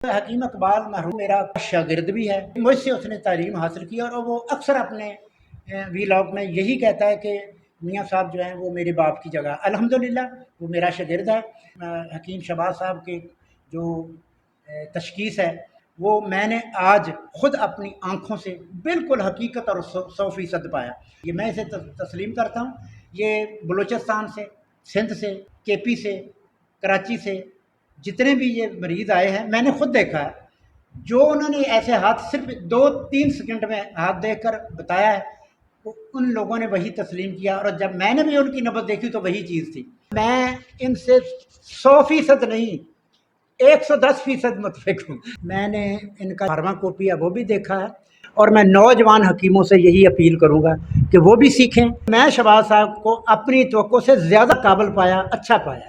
حکیم اقبال مرحوم میرا شاگرد بھی ہے، مجھ سے اس نے تعلیم حاصل کی اور وہ اکثر اپنے ویلاگ میں یہی کہتا ہے کہ میاں صاحب جو ہیں وہ میرے باپ کی جگہ۔ الحمدللہ وہ میرا شاگرد ہے۔ حکیم شہباز صاحب کی جو تشخیص ہے وہ میں نے آج خود اپنی آنکھوں سے بالکل حقیقت اور 100% پایا۔ یہ میں اسے تسلیم کرتا ہوں۔ یہ بلوچستان سے، سندھ سے، کے پی سے، کراچی سے جتنے بھی یہ مریض آئے ہیں میں نے خود دیکھا ہے، جو انہوں نے ایسے ہاتھ صرف 2-3 سیکنڈ میں ہاتھ دیکھ کر بتایا ہے ان لوگوں نے وہی تسلیم کیا، اور جب میں نے بھی ان کی نبض دیکھی تو وہی چیز تھی۔ میں ان سے 100% نہیں 110% متفق ہوں۔ میں نے ان کا فارما کوپی ہے وہ بھی دیکھا ہے، اور میں نوجوان حکیموں سے یہی اپیل کروں گا کہ وہ بھی سیکھیں۔ میں شہباز صاحب کو اپنی توقع سے زیادہ قابل پایا، اچھا پایا۔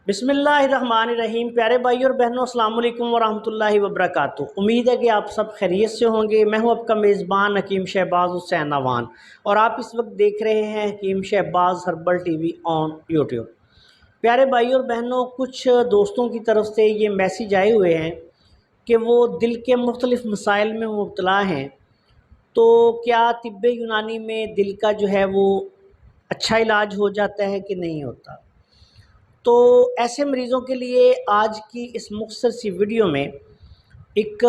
بسم اللہ الرحمن الرحیم۔ پیارے بھائی اور بہنوں، السلام علیکم ورحمۃ اللہ وبرکاتہ۔ امید ہے کہ آپ سب خیریت سے ہوں گے۔ میں ہوں آپ کا میزبان حکیم شہباز حسین اوان، اور آپ اس وقت دیکھ رہے ہیں Hakim Shahbaz herbal T V on YouTube. پیارے بھائی اور بہنوں، کچھ دوستوں کی طرف سے یہ میسیج آئے ہوئے ہیں کہ وہ دل کے مختلف مسائل میں مبتلا ہیں، تو کیا طب یونانی میں دل کا جو ہے وہ اچھا علاج ہو جاتا ہے کہ نہیں ہوتا؟ تو ایسے مریضوں کے لیے آج کی اس مختصر سی ویڈیو میں ایک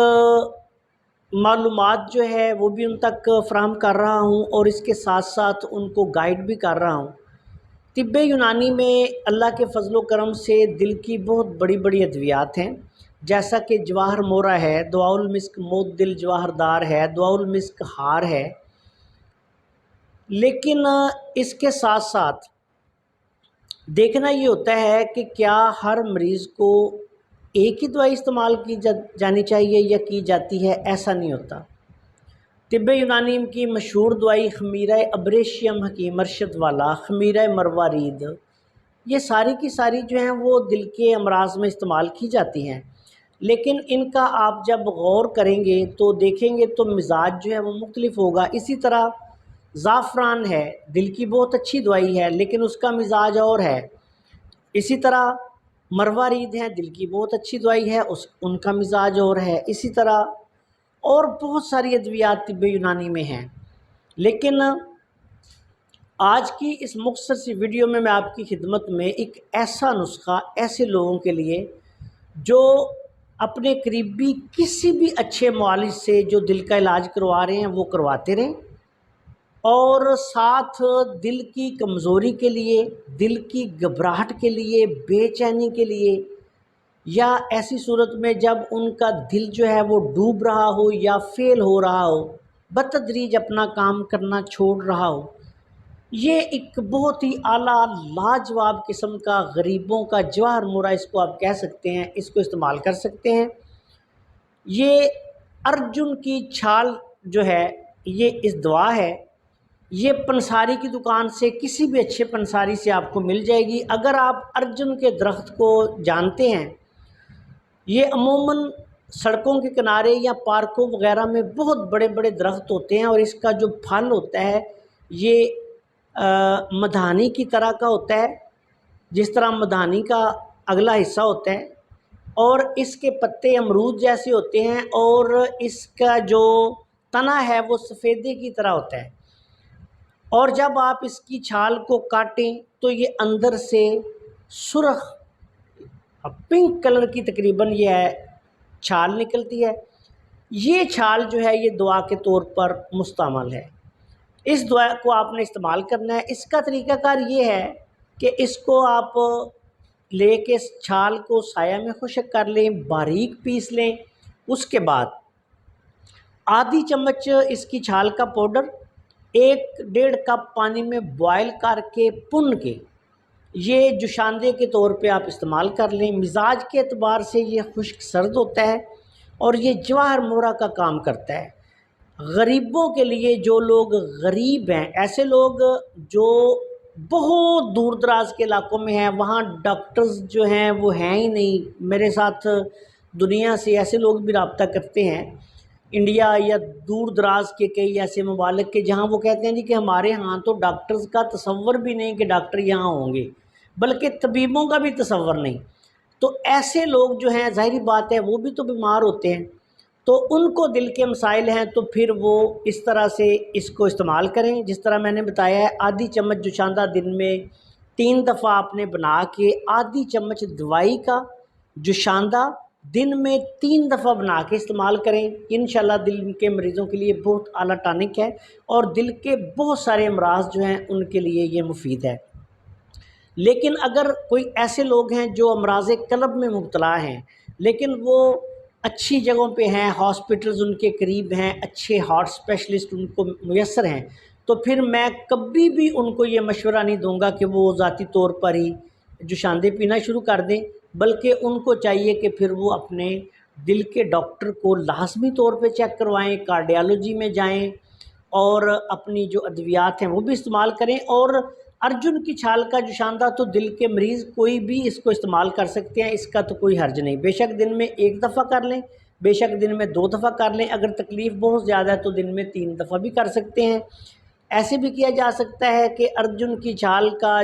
معلومات جو ہے وہ بھی ان تک فراہم کر رہا ہوں، اور اس کے ساتھ ساتھ ان کو گائیڈ بھی کر رہا ہوں۔ طب یونانی میں اللہ کے فضل و کرم سے دل کی بہت بڑی بڑی ادویات ہیں، جیسا کہ جواہر مورا ہے، دواء المسک موت دل جواہر دار ہے، دواء المسک ہار ہے، لیکن اس کے ساتھ ساتھ دیکھنا یہ ہوتا ہے کہ کیا ہر مریض کو ایک ہی دوائی استعمال کی جانی چاہیے یا کی جاتی ہے؟ ایسا نہیں ہوتا۔ طب یونانی کی مشہور دوائی خمیرہ ابریشیم حکیم ارشد والا، خمیرہ مروارید، یہ ساری کی ساری جو ہیں وہ دل کے امراض میں استعمال کی جاتی ہیں، لیکن ان کا آپ جب غور کریں گے تو دیکھیں گے تو مزاج جو ہے وہ مختلف ہوگا۔ اسی طرح زعفران ہے، دل کی بہت اچھی دوائی ہے لیکن اس کا مزاج اور ہے۔ اسی طرح مروارید ہے، دل کی بہت اچھی دوائی ہے، ان کا مزاج اور ہے۔ اسی طرح اور بہت ساری ادویات طب یونانی میں ہیں، لیکن آج کی اس مختصر سی ویڈیو میں آپ کی خدمت میں ایک ایسا نسخہ ایسے لوگوں کے لیے جو اپنے قریبی کسی بھی اچھے معالج سے جو دل کا علاج کروا رہے ہیں وہ کرواتے رہیں، اور ساتھ دل کی کمزوری کے لیے، دل کی گھبراہٹ کے لیے، بے چینی کے لیے، یا ایسی صورت میں جب ان کا دل جو ہے وہ ڈوب رہا ہو یا فیل ہو رہا ہو، بتدریج اپنا کام کرنا چھوڑ رہا ہو، یہ ایک بہت ہی اعلیٰ لاجواب قسم کا غریبوں کا جواہر مورا اس کو آپ کہہ سکتے ہیں، اس کو استعمال کر سکتے ہیں۔ یہ ارجن کی چھال جو ہے یہ اس دوا ہے، یہ پنساری کی دکان سے، کسی بھی اچھے پنساری سے آپ کو مل جائے گی۔ اگر آپ ارجن کے درخت کو جانتے ہیں، یہ عموماً سڑکوں کے کنارے یا پارکوں وغیرہ میں بہت بڑے بڑے درخت ہوتے ہیں، اور اس کا جو پھل ہوتا ہے یہ مدھانی کی طرح کا ہوتا ہے، جس طرح مدھانی کا اگلا حصہ ہوتا ہے، اور اس کے پتے امرود جیسے ہوتے ہیں، اور اس کا جو تنا ہے وہ سفیدے کی طرح ہوتا ہے، اور جب آپ اس کی چھال کو کاٹیں تو یہ اندر سے سرخ پنک کلر کی تقریباً یہ ہے چھال نکلتی ہے۔ یہ چھال جو ہے یہ دوا کے طور پر مستعمل ہے۔ اس دوا کو آپ نے استعمال کرنا ہے۔ اس کا طریقہ کار یہ ہے کہ اس کو آپ لے کے چھال کو سایہ میں خشک کر لیں، باریک پیس لیں، اس کے بعد آدھی چمچ اس کی چھال کا پاؤڈر 1-1.5 کپ پانی میں بوائل کر کے پن کے یہ جوشاندے کے طور پہ آپ استعمال کر لیں۔ مزاج کے اعتبار سے یہ خشک سرد ہوتا ہے اور یہ جواہر مورا کا کام کرتا ہے۔ غریبوں کے لیے، جو لوگ غریب ہیں، ایسے لوگ جو بہت دور دراز کے علاقوں میں ہیں، وہاں ڈاکٹرز جو ہیں وہ ہیں ہی نہیں۔ میرے ساتھ دنیا سے ایسے لوگ بھی رابطہ کرتے ہیں، انڈیا یا دور دراز کے کئی ایسے ممالک کے، جہاں وہ کہتے ہیں جی کہ ہمارے ہاں تو ڈاکٹرز کا تصور بھی نہیں کہ ڈاکٹر یہاں ہوں گے، بلکہ طبیبوں کا بھی تصور نہیں۔ تو ایسے لوگ جو ہیں ظاہری بات ہے وہ بھی تو بیمار ہوتے ہیں، تو ان کو دل کے مسائل ہیں تو پھر وہ اس طرح سے اس کو استعمال کریں جس طرح میں نے بتایا ہے۔ آدھی چمچ جوشاندہ دن میں 3 دفعہ آپ نے بنا کے آدھی چمچ دوائی کا جوشاندہ دن میں 3 دفعہ بنا کے استعمال کریں، انشاءاللہ دل کے مریضوں کے لیے بہت اعلیٰ ٹانک ہے، اور دل کے بہت سارے امراض جو ہیں ان کے لیے یہ مفید ہے۔ لیکن اگر کوئی ایسے لوگ ہیں جو امراض قلب میں مبتلا ہیں لیکن وہ اچھی جگہوں پہ ہیں، ہاسپٹلز ان کے قریب ہیں، اچھے ہارٹ اسپیشلسٹ ان کو میسر ہیں، تو پھر میں کبھی بھی ان کو یہ مشورہ نہیں دوں گا کہ وہ ذاتی طور پر ہی جوشاندے پینا شروع کر دیں، بلکہ ان کو چاہیے کہ پھر وہ اپنے دل کے ڈاکٹر کو لازمی طور پہ چیک کروائیں، کارڈیالوجی میں جائیں، اور اپنی جو ادویات ہیں وہ بھی استعمال کریں۔ اور ارجن کی چھال کا جوشاندہ تو دل کے مریض کوئی بھی اس کو استعمال کر سکتے ہیں، اس کا تو کوئی حرج نہیں، بے شک دن میں 1 دفعہ کر لیں، بے شک دن میں 2 دفعہ کر لیں، اگر تکلیف بہت زیادہ ہے تو دن میں 3 دفعہ بھی کر سکتے ہیں۔ ایسے بھی کیا جا سکتا ہے کہ ارجن کی چھال کا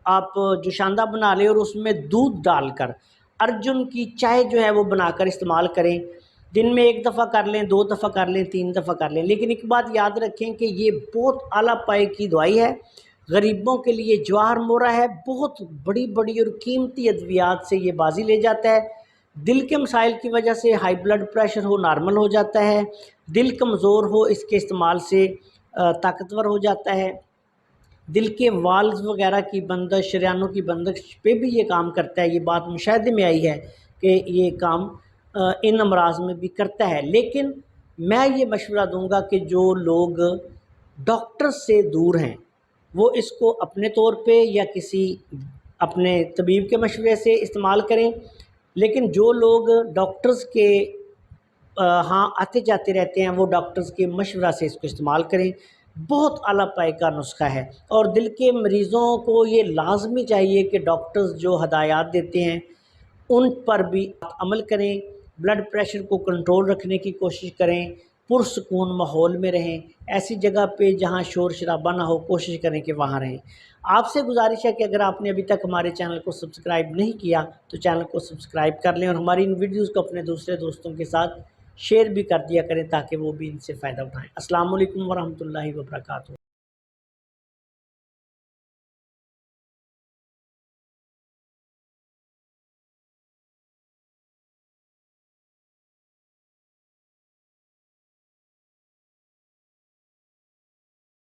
آپ جوشاندہ بنا لیں اور اس میں دودھ ڈال کر ارجن کی چائے جو ہے وہ بنا کر استعمال کریں، دن میں 1 دفعہ کر لیں، 2 دفعہ کر لیں، 3 دفعہ کر لیں۔ لیکن ایک بات یاد رکھیں کہ یہ بہت اعلیٰ پائے کی دوائی ہے، غریبوں کے لیے جواہر مورا ہے، بہت بڑی بڑی اور قیمتی ادویات سے یہ بازی لے جاتا ہے۔ دل کے مسائل کی وجہ سے ہائی بلڈ پریشر ہو نارمل ہو جاتا ہے، دل کمزور ہو اس کے استعمال سے طاقتور ہو جاتا ہے، دل کے والز وغیرہ کی بندش، شریانوں کی بندش پہ بھی یہ کام کرتا ہے، یہ بات مشاہدے میں آئی ہے کہ یہ کام ان امراض میں بھی کرتا ہے۔ لیکن میں یہ مشورہ دوں گا کہ جو لوگ ڈاکٹر سے دور ہیں وہ اس کو اپنے طور پہ یا کسی اپنے طبیب کے مشورے سے استعمال کریں، لیکن جو لوگ ڈاکٹرز کے ہاں آتے جاتے رہتے ہیں وہ ڈاکٹرز کے مشورہ سے اس کو استعمال کریں، بہت اعلیٰ پائے کا نسخہ ہے۔ اور دل کے مریضوں کو یہ لازمی چاہیے کہ ڈاکٹرز جو ہدایات دیتے ہیں ان پر بھی عمل کریں، بلڈ پریشر کو کنٹرول رکھنے کی کوشش کریں، پرسکون ماحول میں رہیں، ایسی جگہ پہ جہاں شور شرابہ نہ ہو کوشش کریں کہ وہاں رہیں۔ آپ سے گزارش ہے کہ اگر آپ نے ابھی تک ہمارے چینل کو سبسکرائب نہیں کیا تو چینل کو سبسکرائب کر لیں، اور ہماری ان ویڈیوز کو اپنے دوسرے دوستوں کے ساتھ شیئر بھی کر دیا کریں تاکہ وہ بھی ان سے فائدہ اٹھائیں۔ السلام علیکم ورحمۃ اللہ وبرکاتہ۔